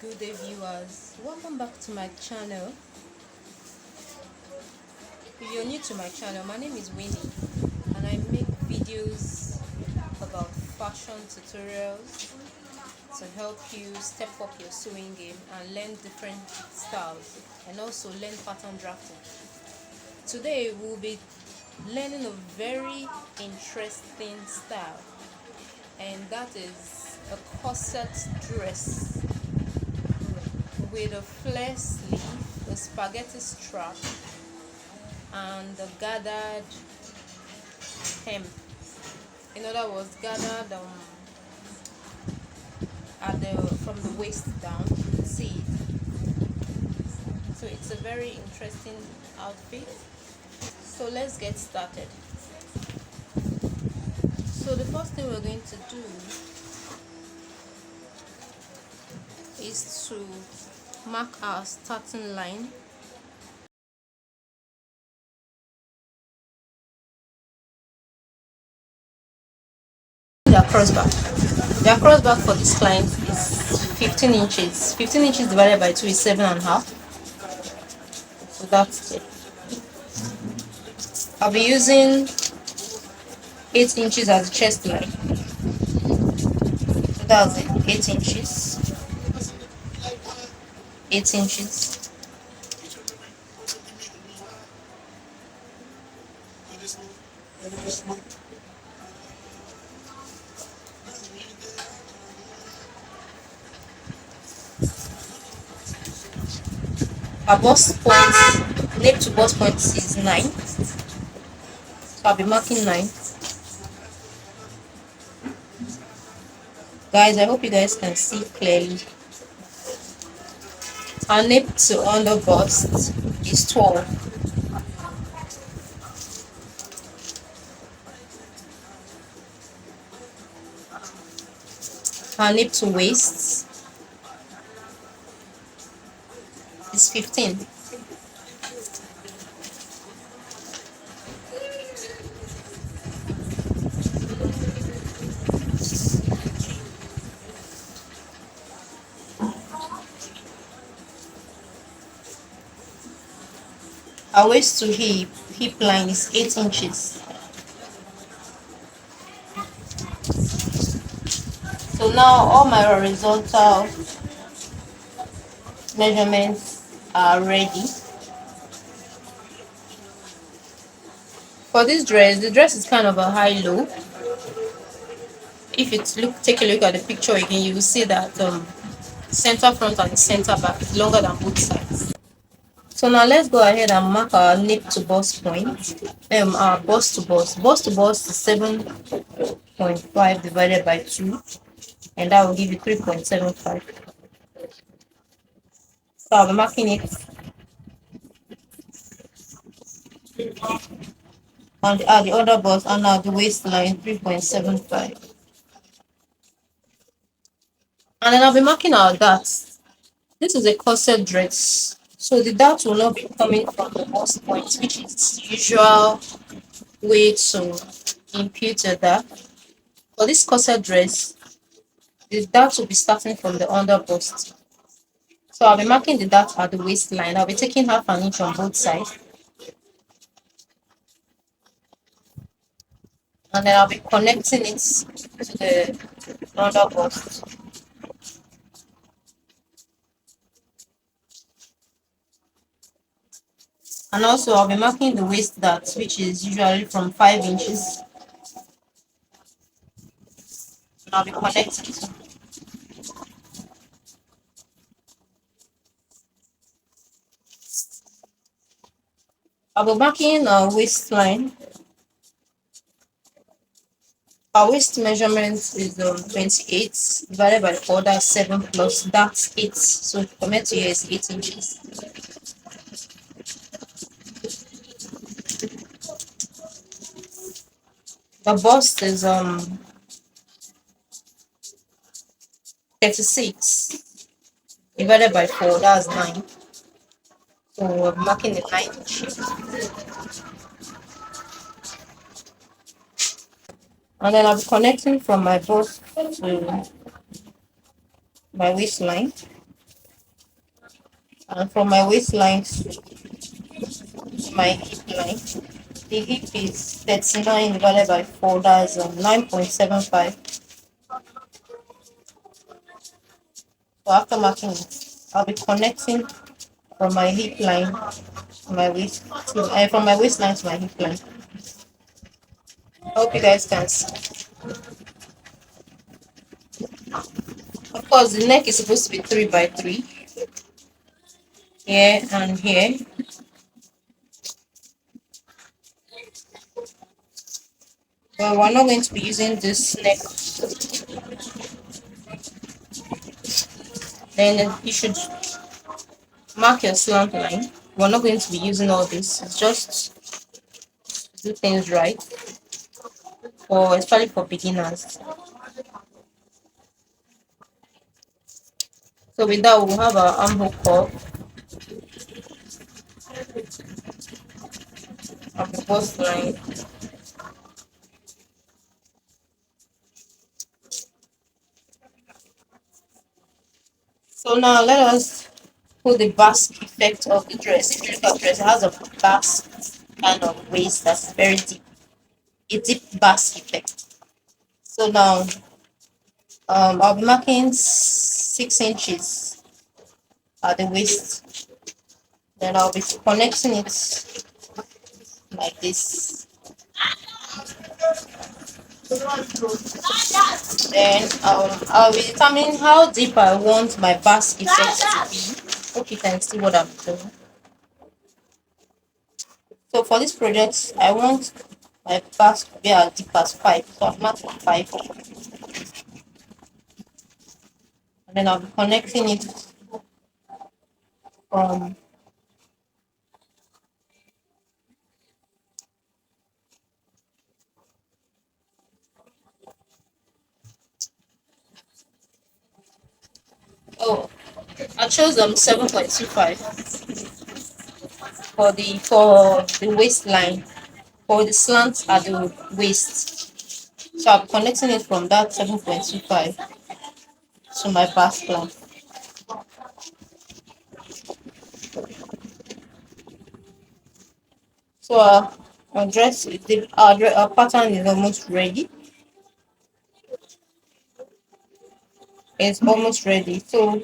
Good day, viewers. Welcome back to my channel. If you're new to my channel, my name is Winnie and I make videos about fashion tutorials to help you step up your sewing game and learn different styles and also learn pattern drafting. Today we'll be learning a very interesting style, and that is a corset dress with a flare sleeve, a spaghetti strap, and the gathered hem. In other words, gathered at the from the waist down. See it. So it's a very interesting outfit. So let's get started. So the first thing we're going to do is to mark our starting line. Their crossbar. Their crossbar for this client is 15 inches. 15 inches divided by 2 is 7.5. So that's it. I'll be using 8 inches as the chest line. So that's it. 8 inches. 8 inches. Our bust point, nape to bust point is 9. So I'll be marking 9. Guys, I hope you guys can see clearly. Our nape to under bust is 12. Our nape to waist is 15. Our waist to hip line is 8 inches. So now all my horizontal measurements are ready. For this dress, the dress is kind of a high-low. If you take a look at the picture again, you will see that center front and center back is longer than both sides. So now let's go ahead and mark our nape to bust point. Our bust to bust. Bust to bust is 7.5 divided by 2, and that will give you 3.75. So I'll be marking it on the other bust and now the waistline 3.75. And then I'll be marking our darts. This is a corset dress, so the dart will not be coming from the bust point, which is the usual way to impute a dart. For this corset dress, the dart will be starting from the under bust. So I'll be marking the dart at the waistline. I'll be taking half an inch on both sides. And then I'll be connecting it to the under bust. And also I'll be marking the waist dart, which is usually from 5 inches. And I'll be connecting it. I'll be marking our waistline. Our waist measurement is 28 divided by 4, that's 7 plus that's 8. So comment here is 8 inches. The bust is 36 divided by 4, that's 9. So we're marking the 9 inches. And then I'll be connecting from my bust to my waistline. And from my waistline to my hip line, the hip is 39 divided by 4, that's 9.75. So after marking it, I'll be connecting from my hip line to my waist to from my waistline to my hip line. I hope you guys can see. Of course, the neck is supposed to be 3 by 3 here and here. But we're not going to be using this neck. Then you should mark your slant line. We're not going to be using all this. It's just to do things right, for especially for beginners. So with that, we'll have our armhole curve of the bust line. So now let us put the basque effect of the dress. If you look at the dress, it has a basque kind of waist that's very deep. A deep basque effect. So now I'll be marking 6 inches at the waist. Then I'll be connecting it like this. Then I'll be determining how deep I want my basque effect to be. Hope you can see what I'm doing. So for this project, I want my basque to be as deep as 5. So I've marked 5. And then I'll be connecting it from oh I chose 7.25 for the waistline, for the slant at the waist. So I'm connecting it from that 7.25 to my basque line. So our dress, our pattern is almost ready. It's almost ready. So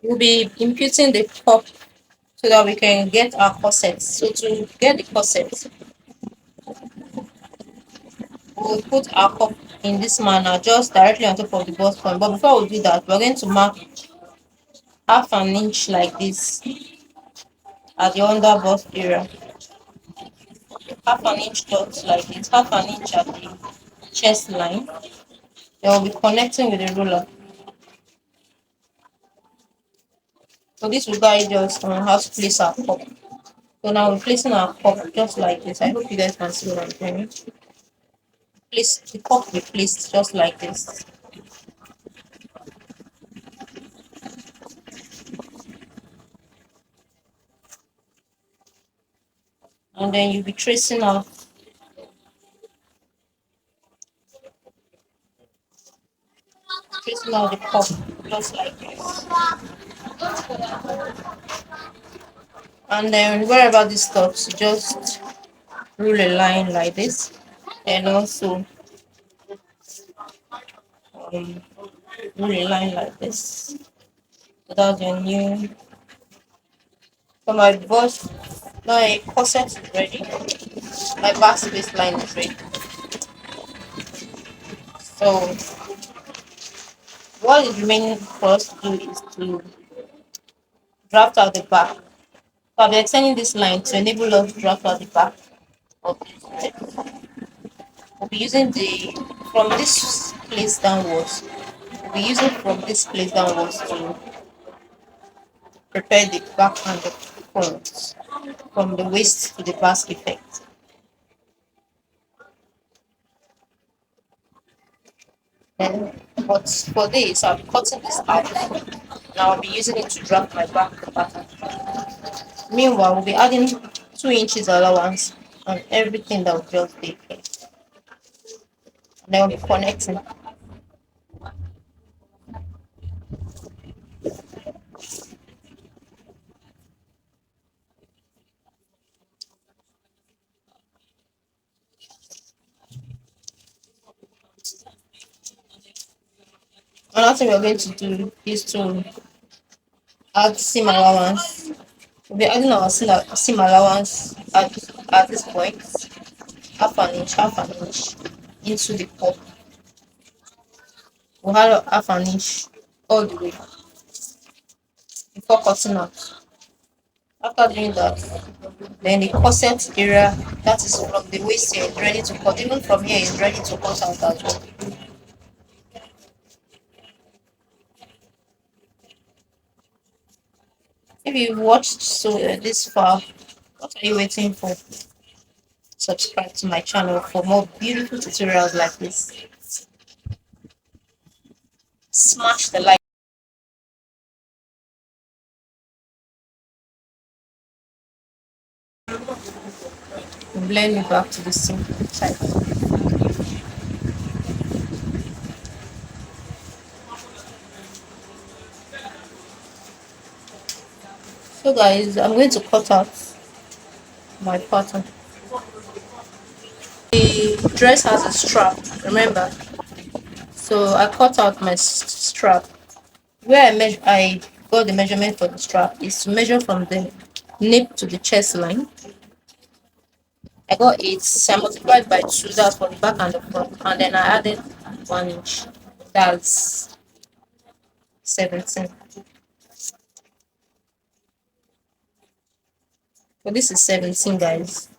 we'll be imputing the cup so that we can get our corset. So to get the corset, we'll put our cup in this manner, just directly on top of the bust point. But before we do that, we're going to mark half an inch like this at the under bust area. Half an inch dot like this, half an inch at the chest line. Then we'll be connecting with the ruler. So this will guide us on how to place our cup. So now we're placing our cup just like this. I hope you guys can see what I'm doing. Place the cup will be placed just like this. And then you'll be tracing out the cup just like this. And then wherever this stops, just rule a line like this. And also um, rule a line like this. So that's your new. So my bust, my corset is ready. My bust waistline is ready. So what is remaining for us to do is to draft out the back. So I'll be extending this line to enable us to draft out the back of this dress. We'll be using from this place downwards. We'll be using from this place downwards to prepare the back and the front from the waist to the basque effect. Then, but for this, I'll be cutting this out and I'll be using it to draft my back pattern. Meanwhile, we'll be adding 2 inches allowance on everything that will just be here. And then we'll be connecting. Another thing we're going to do is to add seam allowance. We'll be adding our seam allowance at this point, half an inch into the cup. We'll add half an inch all the way before cutting out. After doing that, then the corset area, that is from the waist here, is ready to cut. Even from here is ready to cut out as well. If you've watched this far, what are you waiting for? Subscribe to my channel for more beautiful tutorials like this. Smash the like. Blend it back to the same side. So guys, I'm going to cut out my pattern. The dress has a strap, remember? So I cut out my strap. Where I got the measurement for the strap is to measure from the nape to the chest line. I got 8, so I multiplied by 2, that's for the back and the front, and then I added 1 inch, that's 17. So this is 17, guys.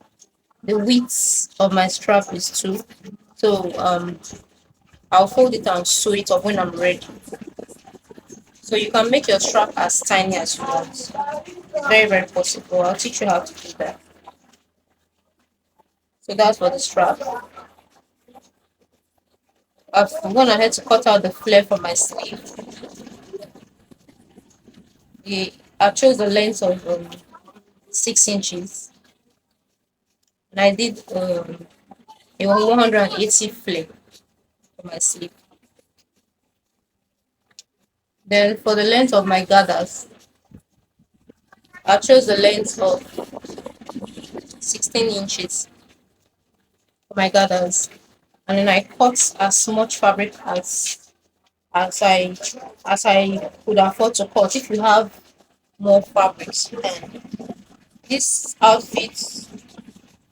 The width of my strap is 2, so I'll fold it and sew it up when I'm ready. So you can make your strap as tiny as you want. It's very, very possible. I'll teach you how to do that. So that's for the strap. I'm gonna head to cut out the flare for my sleeve. I chose the length of 6 inches, and I did a 180 flare for my sleeve. Then for the length of my gathers, I chose the length of 16 inches for my gathers, and then I cut as much fabric as I could afford to cut. If you have more fabrics, then this outfit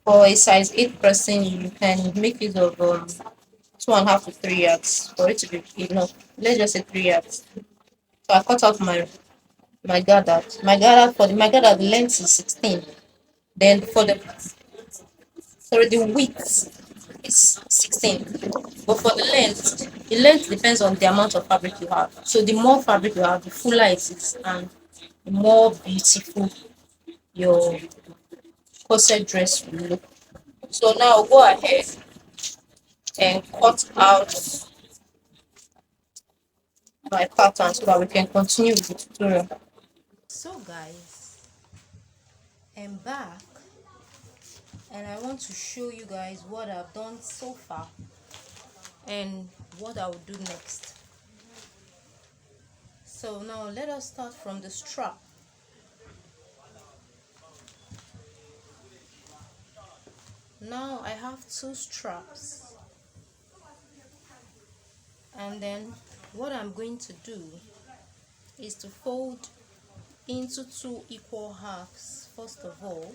for a size 8 person, you can make use of 2.5 to 3 yards for it to be enough. Let's just say 3 yards. So I cut out my gather. My gather the length is 16. Then for the width is 16. But for the length depends on the amount of fabric you have. So the more fabric you have, the fuller it is, and the more beautiful your corset dress will look. So now go ahead and cut out my pattern so that we can continue with the tutorial. So guys, I'm back and I want to show you guys what I've done so far and what I will do next. So now let us start from the strap. Now I have 2 straps, and then what I'm going to do is to fold into 2 equal halves first of all,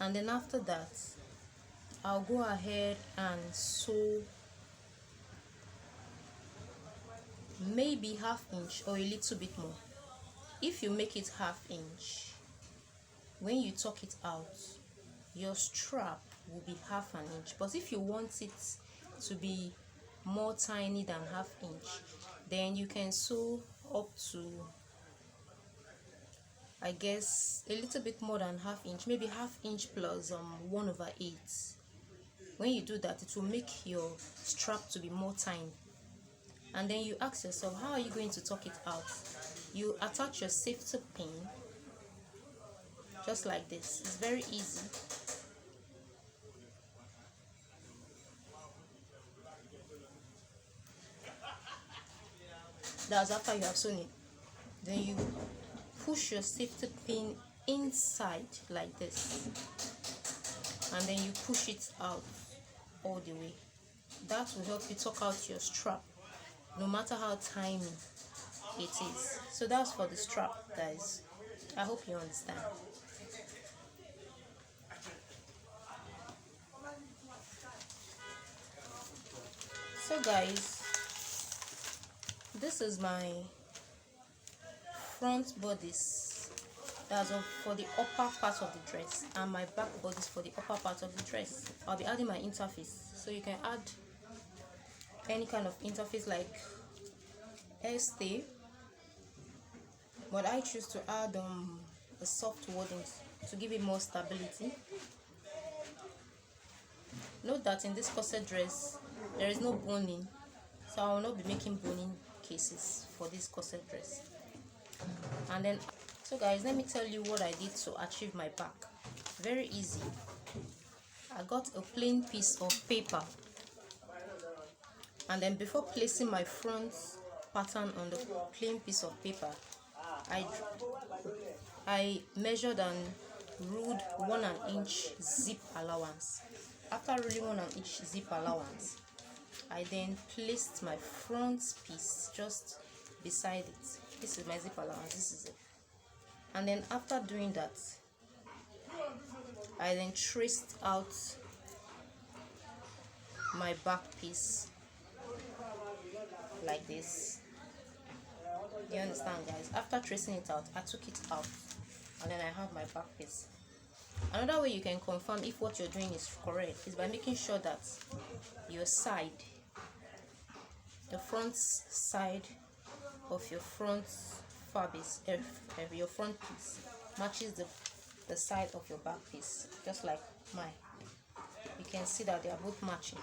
and then after that I'll go ahead and sew maybe ½ inch or a little bit more. If you make it ½ inch, when you tuck it out, your strap will be ½ inch. But if you want it to be more tiny than ½ inch, then you can sew up to, I guess, a little bit more than ½ inch, maybe ½ inch plus 1/8. When you do that, it will make your strap to be more tiny. And then you ask yourself, how are you going to tuck it out? You attach your safety pin just like this. It's very easy. That's after you have sewn it. Then you push your safety pin inside like this, and then you push it out all the way. That will help you tuck out your strap. no matter how tiny it is. So that's for the strap, guys. I hope you understand. So guys, this is my front bodice, that's for the upper part of the dress, and my back bodice for the upper part of the dress. I'll be adding my interface, so you can add any kind of interface like stay, but I choose to add a soft wording to give it more stability. Note that in this corset dress there is no boning, so I will not be making boning cases for this corset dress. And then, so guys, let me tell you what I did to achieve my back. Very easy. I got a plain piece of paper, and then before placing my front pattern on the plain piece of paper, I measured and ruled 1 inch zip allowance. After ruling 1 inch zip allowance, I then placed my front piece just beside it. This is my zip allowance, this is it. And then after doing that, I then traced out my back piece like this. You understand, guys? After tracing it out, I took it out, and then I have my back piece. Another way you can confirm if what you're doing is correct is by making sure that your side, the front side of your front fabric, your front piece matches the side of your back piece, just like mine. You can see that they are both matching.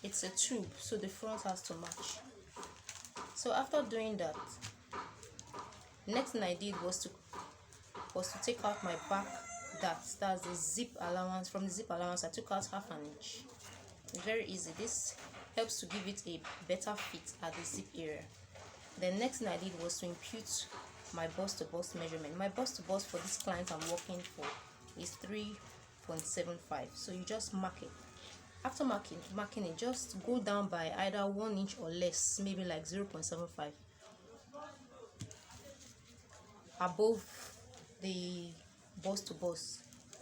It's a tube, so the front has to match. So after doing that, next thing I did was to take out my back that's the zip allowance. From the zip allowance, I took out 1/2 inch. It's very easy. This helps to give it a better fit at the zip area. The next thing I did was to impute my bust to bust measurement. My bust to bust for this client I'm working for is 3.75. So you just mark it. After marking it, just go down by either 1 inch or less, maybe like 0.75 above the bust to bust.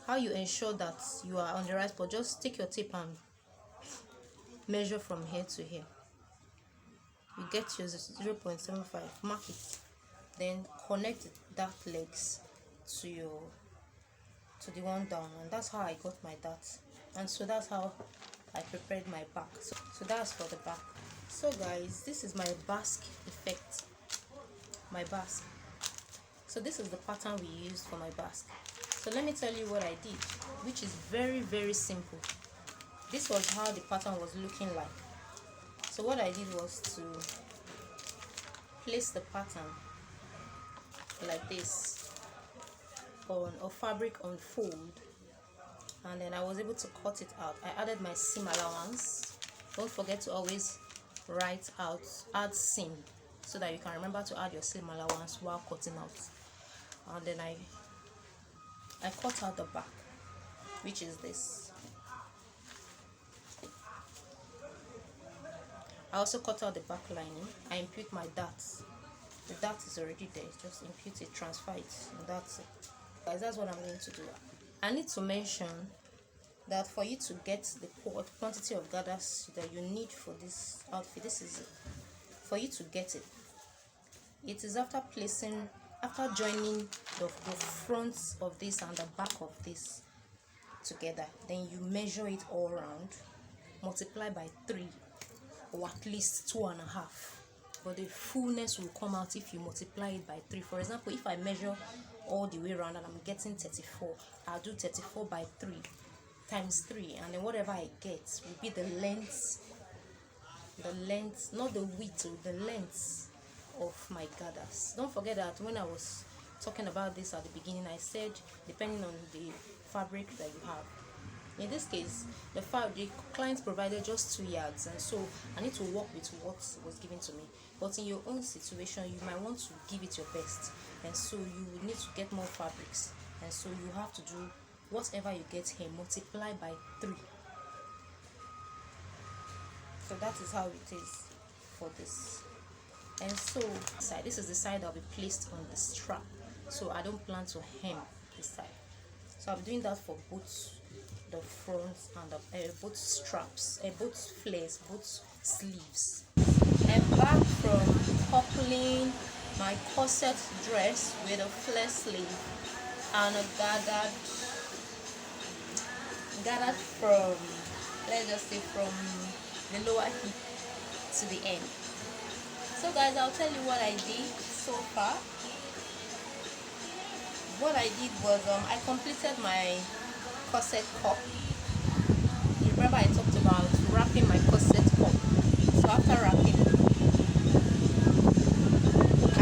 How you ensure that you are on the right spot? Just take your tape and measure from here to here. You get your 0.75, mark it, then connect that legs to the one down, and that's how I got my dart. And so that's how I prepared my back. So that's for the back. So guys, this is my basque effect, my basque. So this is the pattern we used for my basque. So let me tell you what I did, which is very, very simple. This was how the pattern was looking like. So what I did was to place the pattern like this on a fabric unfold, and then I was able to cut it out. I added my seam allowance. Don't forget to always write out add seam, so that you can remember to add your seam allowance while cutting out. And then I cut out the back, which is this. I also cut out the back lining. I impute my dart. The dart is already there, just impute it, transfer it, and that's it. Guys, that's what I'm going to do. I need to mention that for you to get the quantity of gathers that you need for this outfit, this is it. For you to get it, it is after joining the fronts of this and the back of this together, then you measure it all around, multiply by 3 or at least 2.5, but the fullness will come out if you multiply it by 3. For example, if I measure all the way around and I'm getting 34, I'll do 34 by 3 times 3, and then whatever I get will be the length, not the width, the length of my gathers. Don't forget that when I was talking about this at the beginning, I said depending on the fabric that you have. In this case, the client provided just 2 yards, and so I need to work with what was given to me. But in your own situation, you might want to give it your best, and so you will need to get more fabrics, and so you have to do whatever you get here, multiply by 3. So that is how it is. for this. And so this is the side that will be placed on the strap, so I don't plan to hem this side. So I'm doing that for both the front and the both straps, both flares, both sleeves. And back from coupling my corset dress with a flare sleeve and a gathered from, let's just say, from the lower hip to the end. So guys, I'll tell you what I did so far. What I did was I completed my corset cup. You remember I talked about wrapping my corset cup. So after wrapping,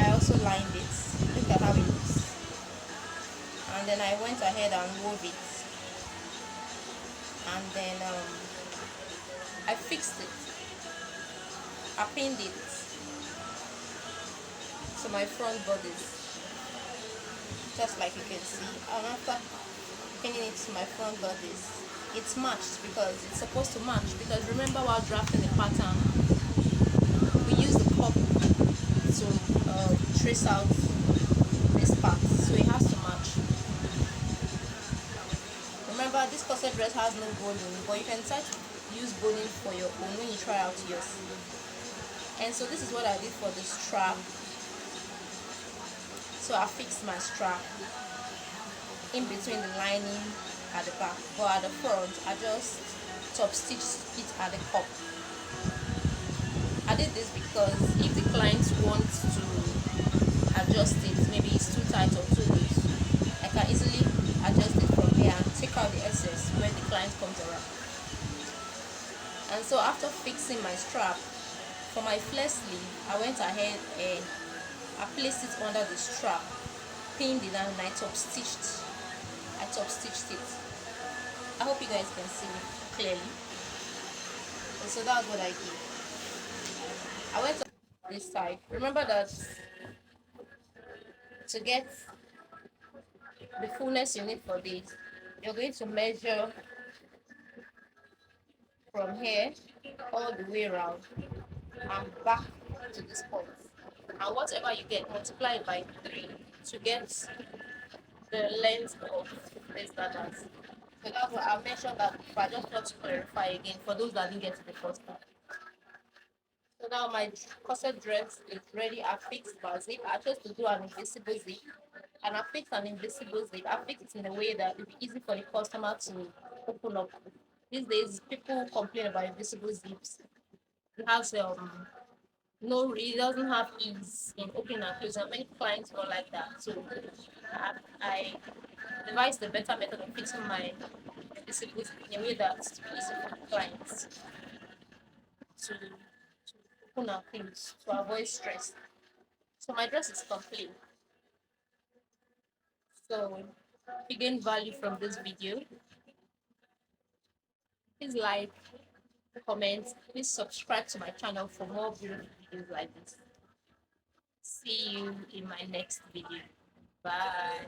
I also lined it. Look at how it looks. And then I went ahead and wove it. And then I fixed it. I pinned it to my front bodice, just like you can see. And after pinning it to my front bodice, it's matched because it's supposed to match. Because remember, while drafting the pattern, we use the cup to trace out this part, so it has to match. Remember, this corset dress has no boning, but you can try to use boning for your own when you try out yours. And so this is what I did for the strap. So I fixed my strap in between the lining at the back, but at the front I just top stitched it at the cup. I did this because if the client wants to adjust it, maybe it's too tight or too loose, I can easily adjust it from here and take out the excess when the client comes around. And so after fixing my strap for my flare sleeve, I went ahead and I placed it under the strap, pinned it, and I top stitched it. I hope you guys can see it clearly. And so that's what I did. I went on this side. Remember that to get the fullness you need for this, you're going to measure from here all the way around and back to this point. And whatever you get, multiply it by 3 to get the length of this data. So that's what I mentioned that before. I just want to clarify again for those that didn't get to the first time. So now my corset dress is ready. I fixed my zip. I chose to do an invisible zip. And I fixed an invisible zip. I fixed it in a way that it will be easy for the customer to open up. These days, people complain about invisible zips. It has no, it doesn't have ease in opening and closing. And many clients don't like that. So I devised a better method of fixing my invisible zip in a way that's easy for the clients to open and close to avoid stress. So my dress is complete. So if you gain value from this video, please like, comment, please subscribe to my channel for more beautiful videos like this. See you in my next video. Bye.